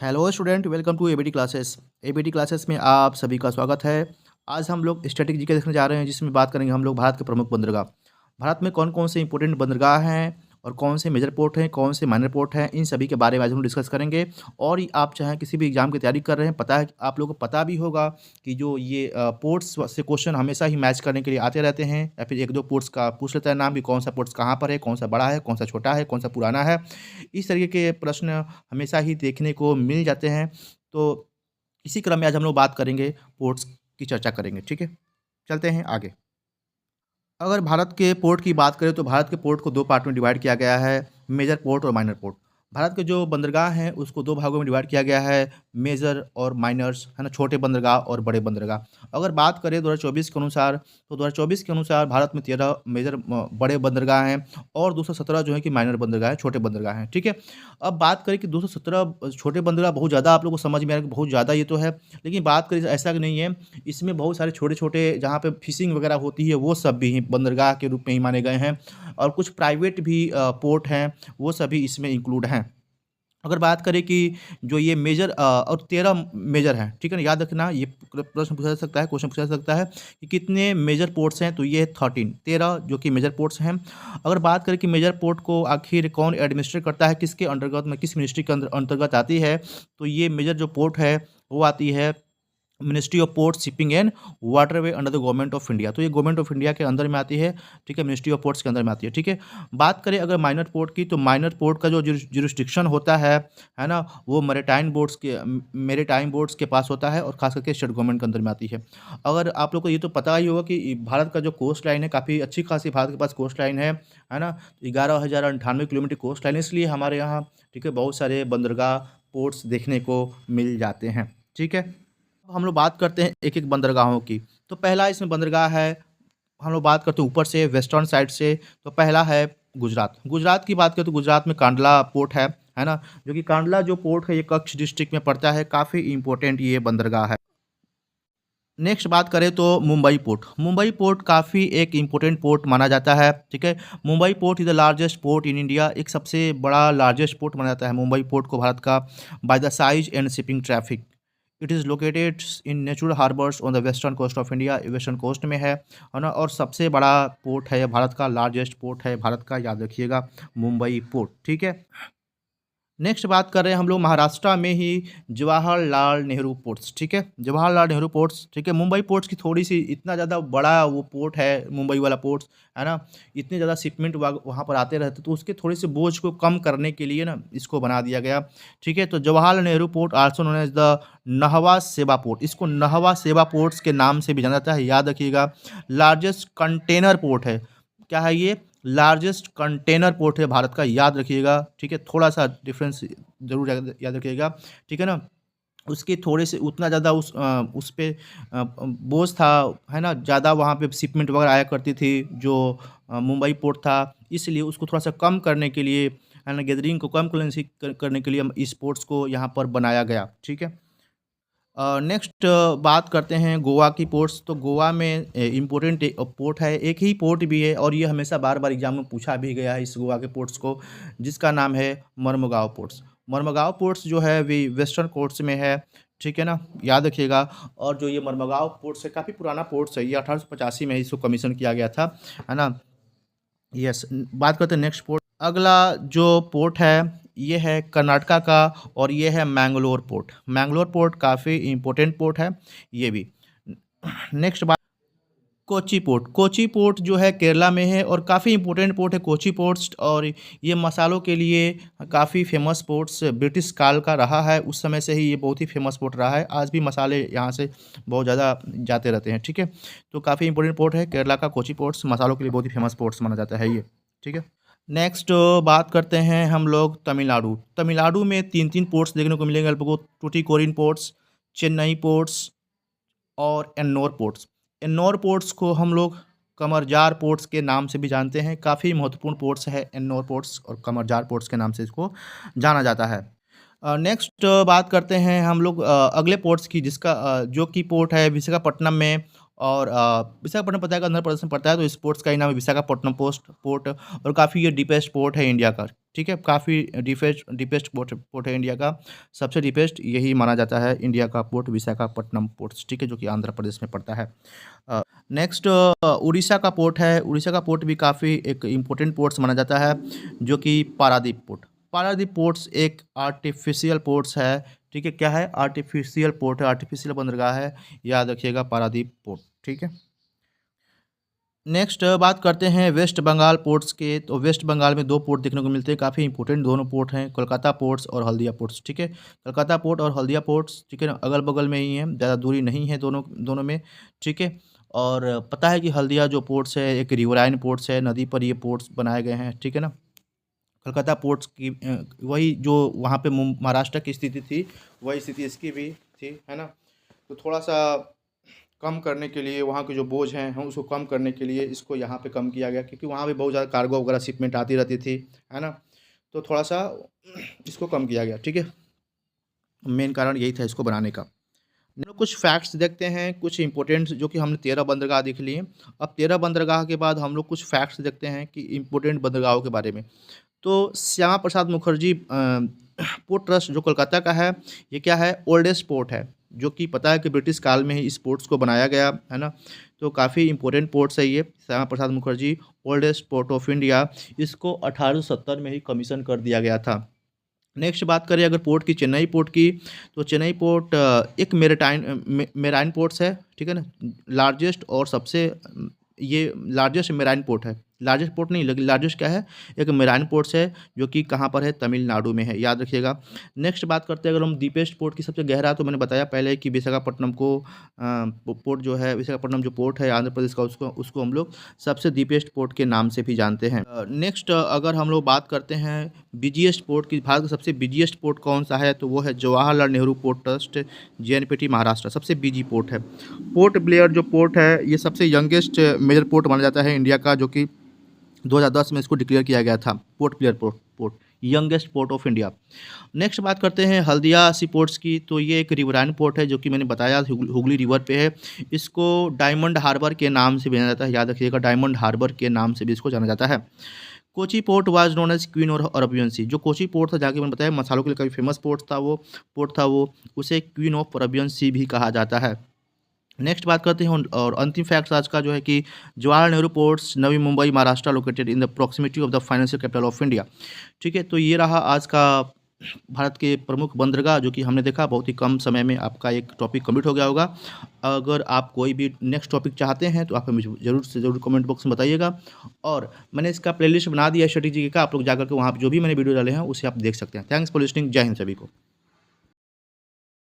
Hello student, welcome to ABT classes. ABT classes में आप सभी का स्वागत है। आज हम लोग स्टैटिक जीके देखने जा रहे हैं, जिसमें बात करेंगे हम लोग भारत के प्रमुख बंदरगाह। भारत में कौन कौन से इंपॉर्टेंट बंदरगाह हैं और कौन से मेजर पोर्ट हैं, कौन से माइनर पोर्ट हैं, इन सभी के बारे में आज हम डिस्कस करेंगे। और आप चाहे किसी भी एग्जाम की तैयारी कर रहे हैं, पता है आप लोगों को पता भी होगा कि जो ये पोर्ट्स से क्वेश्चन हमेशा ही मैच करने के लिए आते रहते हैं, या फिर एक दो पोर्ट्स का पूछ लेता है नाम कि कौन सा पोर्ट्स कहाँ पर है, कौन सा बड़ा है, कौन सा छोटा है, कौन सा पुराना है। इस तरीके के प्रश्न हमेशा ही देखने को मिल जाते हैं। तो इसी क्रम में आज हम लोग बात करेंगे, पोर्ट्स की चर्चा करेंगे। ठीक है, चलते हैं आगे। अगर भारत के पोर्ट की बात करें तो भारत के पोर्ट को दो पार्ट में डिवाइड किया गया है, मेजर पोर्ट और माइनर पोर्ट। भारत के जो बंदरगाह हैं उसको दो भागों में डिवाइड किया गया है, मेजर और माइनर्स, है ना, छोटे बंदरगाह और बड़े बंदरगाह। अगर बात करें 2024 के अनुसार, तो 2024 के अनुसार भारत में 13 मेजर बड़े बंदरगाह हैं और 217 जो है कि माइनर बंदरगाह हैं, छोटे बंदरगाह हैं। ठीक है, अब बात करें कि 217 छोटे बंदरगाह बहुत ज़्यादा आप लोग को समझ में आ रहा है कि बहुत ज़्यादा ये तो है, लेकिन बात करें ऐसा कि नहीं है। इसमें बहुत सारे छोटे-छोटे जहाँ पे फिशिंग वगैरह होती है वो सब भी बंदरगाह के रूप में ही माने गए हैं, और कुछ प्राइवेट भी पोर्ट हैं, वो सभी इसमें इंक्लूड हैं। अगर बात करें कि जो ये मेजर और 13 मेजर हैं, ठीक है ना, याद रखना ये प्रश्न पूछा जा सकता है, क्वेश्चन पूछा जा सकता है कि कितने मेजर पोर्ट्स हैं, तो ये 13 जो कि मेजर पोर्ट्स हैं। अगर बात करें कि मेजर पोर्ट को आखिर कौन एडमिनिस्ट्रेट करता है, किसके अंतर्गत में, किस मिनिस्ट्री के अंतर्गत आती है, तो ये मेजर जो पोर्ट है वो आती है ministry of port, shipping and waterway under the government of India. तो ये गवर्नमेंट ऑफ इंडिया के अंदर में आती है। ठीक है, मिनिस्ट्री ऑफ पोर्ट्स के अंदर में आती है। ठीक है, बात करें अगर माइनर पोर्ट की, तो माइनर पोर्ट का जो जुरिस्डिक्शन होता है ना, वो मेरीटाइम बोर्ड्स के पास होता है और खास करके स्टेट गवर्नमेंट के अंदर में आती है। अगर आप लोग को ये तो पता ही होगा कि भारत का जो कोस्ट लाइन है, काफ़ी अच्छी खासी भारत के पास कोस्ट लाइन है ना, 11,098 किलोमीटर कोस्ट लाइन, इसलिए हमारे यहाँ, ठीक है, बहुत सारे बंदरगाह पोर्ट्स देखने को मिल जाते हैं। ठीक है, अब हम लोग बात करते हैं एक एक बंदरगाहों की। तो पहला इसमें बंदरगाह है, हम लोग बात करते हैं ऊपर से वेस्टर्न साइड से। तो पहला है गुजरात। गुजरात की बात करें तो गुजरात में कांडला पोर्ट है ना, जो कि कांडला जो पोर्ट है ये कच्छ डिस्ट्रिक्ट में पड़ता है, काफ़ी इंपॉर्टेंट ये बंदरगाह है। नेक्स्ट बात करें तो मुंबई पोर्ट। मुंबई पोर्ट काफ़ी एक इम्पोर्टेंट पोर्ट माना जाता है। ठीक है, Mumbai port is the largest port in India. एक सबसे बड़ा लार्जेस्ट पोर्ट माना जाता है मुंबई पोर्ट को भारत का, by the size and shipping traffic. It is located in natural harbours on the western coast of India. Western coast में है ना, और सबसे बड़ा पोर्ट है भारत का, लार्जेस्ट पोर्ट है भारत का, याद रखिएगा, मुंबई पोर्ट। ठीक है, नेक्स्ट बात कर रहे हैं हम लोग महाराष्ट्र में ही जवाहरलाल नेहरू पोर्ट्स। ठीक है, जवाहरलाल नेहरू पोर्ट्स। ठीक है, मुंबई पोर्ट्स की थोड़ी सी, इतना ज़्यादा बड़ा वो पोर्ट है मुंबई वाला पोर्ट्स, है ना, इतने ज़्यादा शिपमेंट वहाँ पर आते रहते, तो उसके थोड़े से बोझ को कम करने के लिए ना इसको बना दिया गया। ठीक है, तो Jawaharlal Nehru port also known as the Nhava Sheva port, इसको नहवा सेवा पोर्ट्स के नाम से भी जाना जाता है, याद रखिएगा। लार्जेस्ट कंटेनर पोर्ट है, क्या है ये, लार्जेस्ट कंटेनर पोर्ट है भारत का, याद रखिएगा। ठीक है, थोड़ा सा डिफरेंस जरूर याद रखिएगा। ठीक है ना, उसके थोड़े से उतना ज़्यादा उस पे बोझ था, है ना, ज़्यादा वहाँ पे शिपमेंट वगैरह आया करती थी जो मुंबई पोर्ट था, इसलिए उसको थोड़ा सा कम करने के लिए, है ना, गैदरिंग को कम करने के लिए हम इस पोर्ट्स को यहाँ पर बनाया गया। ठीक है, नेक्स्ट बात करते हैं गोवा की पोर्ट्स। तो गोवा में इम्पोर्टेंट पोर्ट है, एक ही पोर्ट भी है, और ये हमेशा बार बार एग्जाम में पूछा भी गया है इस गोवा के पोर्ट्स को, जिसका नाम है मर्मुगांव पोर्ट्स। मर्मुगांव पोर्ट्स जो है वे वेस्टर्न कोस्ट में है। ठीक है ना, याद रखिएगा। और जो ये मर्मुगांव पोर्ट्स है, काफ़ी पुराना पोर्ट्स है, ये 1885 में इसको कमीशन किया गया था, है ना। यस, बात करते हैं नेक्स्ट पोर्ट। अगला जो पोर्ट है ये है कर्नाटका का, और ये है मैंगलोर पोर्ट। मैंगलोर पोर्ट काफ़ी इंपॉर्टेंट पोर्ट है ये भी। नेक्स्ट बात, कोची पोर्ट। कोची पोर्ट जो है केरला में है, और काफ़ी इंपॉर्टेंट पोर्ट है कोची पोर्ट्स, और ये मसालों के लिए काफ़ी फेमस पोर्ट्स ब्रिटिश काल का रहा है, उस समय से ही ये बहुत ही फेमस पोर्ट रहा है, आज भी मसाले यहाँ से बहुत ज़्यादा जाते रहते हैं। ठीक है, तो काफ़ी इंपॉर्टेंट पोर्ट है केरला का कोची पोर्ट्स, मसालों के लिए बहुत ही फेमस पोर्ट्स माना जाता है ये। ठीक है, नेक्स्ट बात करते हैं हम लोग तमिलनाडु। तमिलनाडु में तीन तीन पोर्ट्स देखने को मिलेंगे आपको, टूटिकोरिन पोर्ट्स, चेन्नई पोर्ट्स और एन्नोर पोर्ट्स। एन्नोर पोर्ट्स को हम लोग कमरजार पोर्ट्स के नाम से भी जानते हैं, काफ़ी महत्वपूर्ण पोर्ट्स है एन्नोर पोर्ट्स, और कमरजार पोर्ट्स के नाम से इसको जाना जाता है। नेक्स्ट बात करते हैं हम लोग अगले पोर्ट्स की, जिसका जो कि पोर्ट है विशाखापट्टनम में, और विशाखापट्टनम पता है आंध्र प्रदेश में पड़ता है, तो इस पोर्ट्स का ही नाम है विशाखापट्टनम पोर्ट। और काफ़ी ये डीपेस्ट पोर्ट है इंडिया का। ठीक है, काफ़ी डीपेस्ट पोर्ट है इंडिया का, सबसे डीपेस्ट यही माना जाता है इंडिया का पोर्ट, विशाखापट्टनम पोर्ट्स, ठीक है, जो कि आंध्र प्रदेश में पड़ता है। नेक्स्ट उड़ीसा का पोर्ट है। उड़ीसा का पोर्ट भी काफ़ी एक इम्पोर्टेंट पोर्ट्स माना जाता है, जो कि पारादीप पोर्ट। पारादीप पोर्ट्स एक आर्टिफिशियल पोर्ट्स है, ठीक है, क्या है, आर्टिफिशियल पोर्ट है, आर्टिफिशियल बंदरगाह है, याद रखिएगा पारादीप पोर्ट, ठीक है। नेक्स्ट बात करते हैं वेस्ट बंगाल पोर्ट्स के। तो वेस्ट बंगाल में दो पोर्ट देखने को मिलते हैं, काफ़ी इंपॉर्टेंट दोनों पोर्ट हैं, कोलकाता पोर्ट्स और हल्दिया पोर्ट्स, ठीक है। कोलकाता पोर्ट और हल्दिया पोर्ट्स, ठीक है ना, अगल बगल में ही हैं, ज़्यादा दूरी नहीं है दोनों दोनों में, ठीक है। और पता है कि हल्दिया जो पोर्ट्स है एक रिवराइन पोर्ट्स है, नदी पर ये पोर्ट्स बनाए गए हैं, ठीक है ना। कोलकाता पोर्ट्स की वही जो वहाँ पे महाराष्ट्र की स्थिति थी, वही स्थिति इसकी भी थी, है ना। तो थोड़ा सा कम करने के लिए, वहाँ के जो बोझ हैं हम उसको कम करने के लिए इसको यहाँ पे कम किया गया, क्योंकि वहाँ भी बहुत ज़्यादा कार्गो वगैरह शिपमेंट आती रहती थी, है ना। तो थोड़ा सा इसको कम किया गया, ठीक है। मेन कारण यही था इसको बनाने का। हम लोग कुछ फैक्ट्स देखते हैं, कुछ इंपॉर्टेंट, जो कि हमने 13 बंदरगाह देख लिए। अब 13 बंदरगाह के बाद हम लोग कुछ फैक्ट्स देखते हैं कि इम्पोर्टेंट बंदरगाहों के बारे में। तो श्यामा प्रसाद मुखर्जी पोर्ट ट्रस्ट जो कोलकाता का है, ये क्या है, ओल्डेस्ट पोर्ट है, जो कि पता है कि ब्रिटिश काल में ही इस पोर्ट्स को बनाया गया, है ना। तो काफ़ी इंपॉर्टेंट पोर्ट्स है ये, Shyama Prasad Mukherjee oldest port of India. इसको 1870 में ही कमीशन कर दिया गया था। नेक्स्ट बात करें अगर पोर्ट की, चेन्नई पोर्ट की, तो चेन्नई पोर्ट एक मेराइन पोर्ट्स है, ठीक है ना, लार्जेस्ट और सबसे ये लार्जेस्ट मेराइन पोर्ट है, लार्जेस्ट पोर्ट नहीं लेकिन लार्जेस्ट क्या है, एक मेराइन पोर्ट्स है, जो कि कहाँ पर है, तमिलनाडु में है, याद रखिएगा। नेक्स्ट बात करते हैं अगर हम डीपेस्ट पोर्ट की, सबसे गहरा, तो मैंने बताया पहले कि विशाखापट्टनम को पोर्ट जो है, विशाखापट्टनम जो पोर्ट है आंध्र प्रदेश का, उसको हम लोग सबसे डीपेस्ट पोर्ट के नाम से भी जानते हैं। नेक्स्ट अगर हम लोग बात करते हैं बिजिएस्ट पोर्ट की, भारत का सबसे बिजिएस्ट पोर्ट कौन सा है, तो वो है Jawaharlal Nehru port trust, JNPT Maharashtra, सबसे बिजी पोर्ट है। पोर्ट ब्लेयर जो पोर्ट है, ये सबसे यंगेस्ट मेजर पोर्ट माना जाता है इंडिया का, जो कि 2010 में इसको डिक्लेयर किया गया था, port Blair port youngest port of India. Next बात करते हैं हल्दिया सी पोर्ट्स की। तो ये एक रिवराइन पोर्ट है, जो कि मैंने बताया हुगली रिवर पे है। इसको डायमंड हार्बर के नाम से भी जाना जाता है, याद रखिएगा, डायमंड हार्बर के नाम से भी इसको जाना जाता है। Kochi port was known as queen और अरबियन सी। जो कोची पोर्ट था, जाके मैंने बताया मसालों के लिए काफ़ी फेमस पोर्ट था वो, उसे क्वीन ऑफ अरबियन सी भी कहा जाता है। नेक्स्ट बात करते हैं और अंतिम फैक्ट्स आज का जो है कि Jawahar Nehru ports, Navi Mumbai Maharashtra, located in the proximity of the financial capital of India, ठीक है। तो ये रहा आज का भारत के प्रमुख बंदरगाह, जो कि हमने देखा, बहुत ही कम समय में आपका एक टॉपिक कंप्लीट हो गया होगा। अगर आप कोई भी नेक्स्ट टॉपिक चाहते हैं तो आप मुझे ज़रूर से ज़रूर कमेंट बॉक्स में बताइएगा। और मैंने इसका प्लेलिस्ट बना दिया है स्ट्रेटेजी का, आप लोग जाकर के वहाँ पर जो भी मैंने वीडियो डाले हैं उसे आप देख सकते हैं। थैंक्स फॉर लिसनिंग, जय हिंद सभी को।